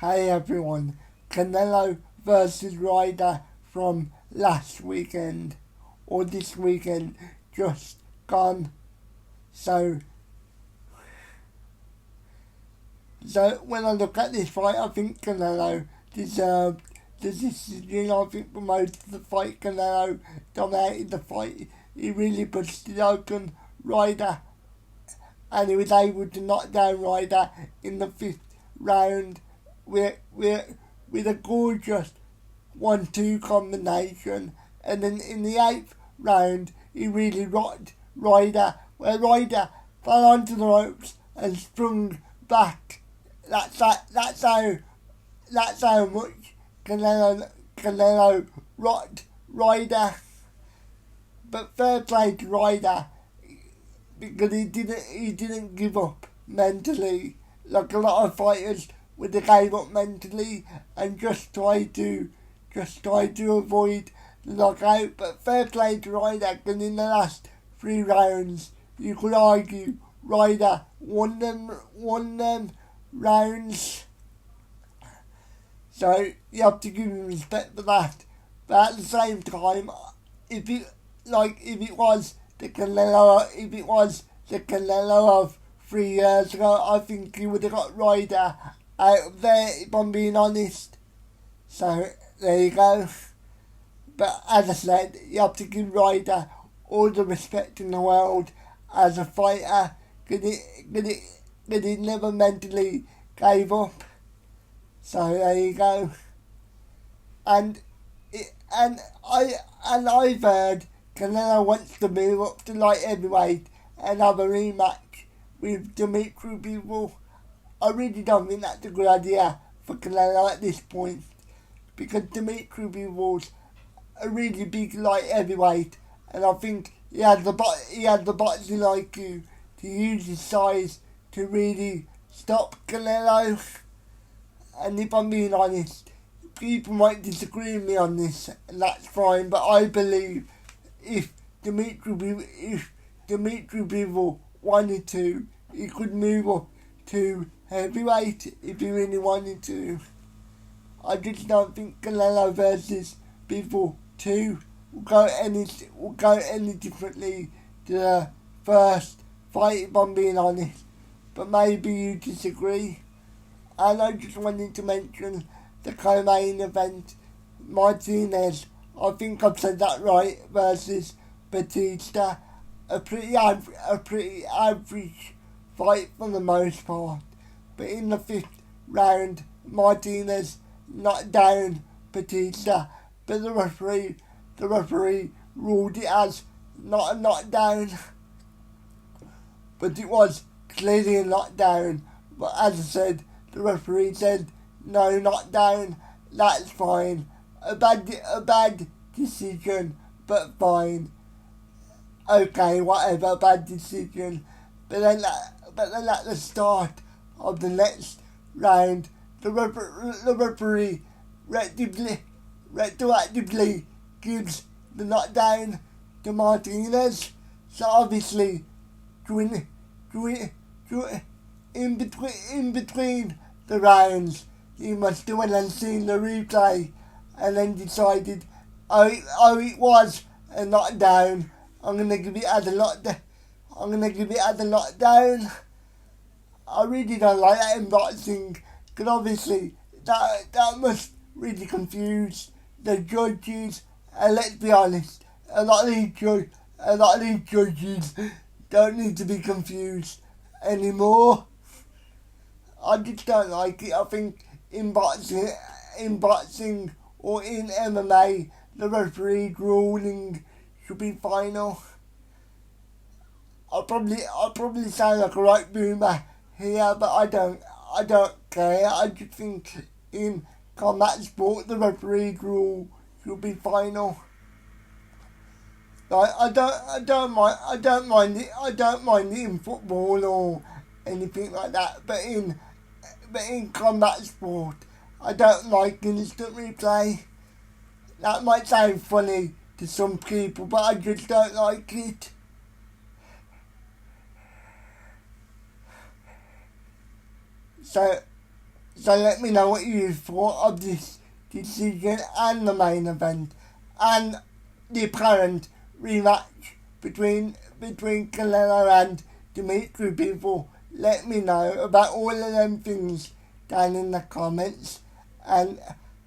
Hey everyone, Canelo versus Ryder from last weekend, or this weekend, just gone. So when I look at this fight, I think Canelo deserved the decision. I think for most of the fight, Canelo dominated the fight. He really busted open Ryder, and he was able to knock down Ryder in the fifth round with a gorgeous 1-2 combination. And then in the eighth round, he really rocked Ryder, where Ryder fell onto the ropes and sprung back. That's how much Canelo rocked Ryder. But fair play to Ryder, because he didn't give up mentally like a lot of fighters would have gave up mentally and just try to avoid the knockout. But fair play to Ryder, because in the last 3 rounds you could argue Ryder won them rounds. So you have to give him respect for that. But at the same time, if it was the Canelo of 3 years ago, I think he would have got Ryder out of there, if I'm being honest. So there you go. But as I said, you have to give Ryder all the respect in the world as a fighter, because he never mentally gave up. So there you go. And I've heard Canelo wants to move up to light heavyweight and have a rematch with Dimitri Bivol. I really don't think that's a good idea for Canelo at this point, because Dimitri Bivol's a really big light heavyweight, and I think he has the boxing IQ to use his size to really stop Canelo. And if I'm being honest, people might disagree with me on this, and that's fine, but I believe if Dimitri Bivol wanted to, he could move up to heavyweight if he really wanted to. I just don't think Canelo versus Bivol 2 will go any differently to the first fight, if I'm being honest. But maybe you disagree. And I just wanted to mention the co-main event, Martinez, I think I've said that right, versus Batista. A pretty average fight for the most part. But in the fifth round, Martinez knocked down Batista, but the referee ruled it as not a knockdown. But it was clearly a knockdown. But as I said, the referee said no knockdown. That's fine. A bad decision, but fine. Okay, whatever, bad decision. But then at the start of the next round, the referee retroactively gives the knockdown to Martinez. So obviously, in between the rounds, he must have went and seen the replay and then decided, oh, it was a knockdown. I'm gonna give it as a knockdown. I really don't like that in boxing, because obviously that must really confuse the judges. And let's be honest, a lot of these judges don't need to be confused anymore. I just don't like it. I think in boxing or in MMA, the referee's ruling should be final. I'll probably sound like a right boomer here, but I don't care. I just think in combat sport, the referee's rule should be final. Like I don't mind it in football or anything like that, but in combat sport, I don't like instant replay. That might sound funny to some people, but I just don't like it. So So let me know what you thought of this decision and the main event and the apparent rematch between Canelo and Dimitri. People, let me know about all of them things down in the comments. And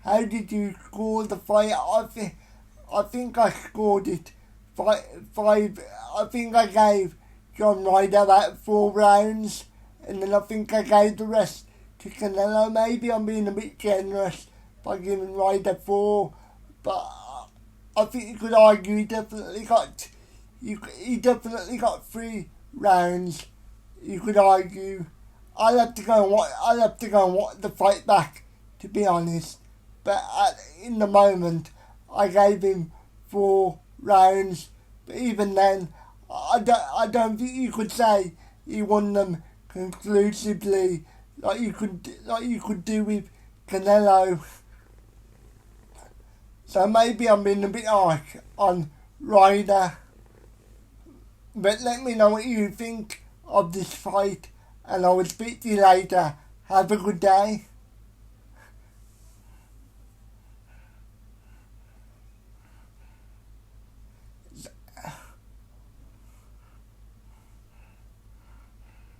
how did you score the fight? I think I scored it five. I think I gave John Ryder about 4 rounds, and then I think I gave the rest to Canelo. Maybe I'm being a bit generous by giving Ryder 4, but I think you could argue he definitely got 3 rounds. You could argue. I'll have to go and watch the fight back, to be honest. But in the moment, I gave him 4 rounds. But even then, I don't think you could say he won them conclusively like you could do with Canelo. So maybe I'm being a bit harsh on Ryder. But let me know what you think of this fight, and I will speak to you later. Have a good day.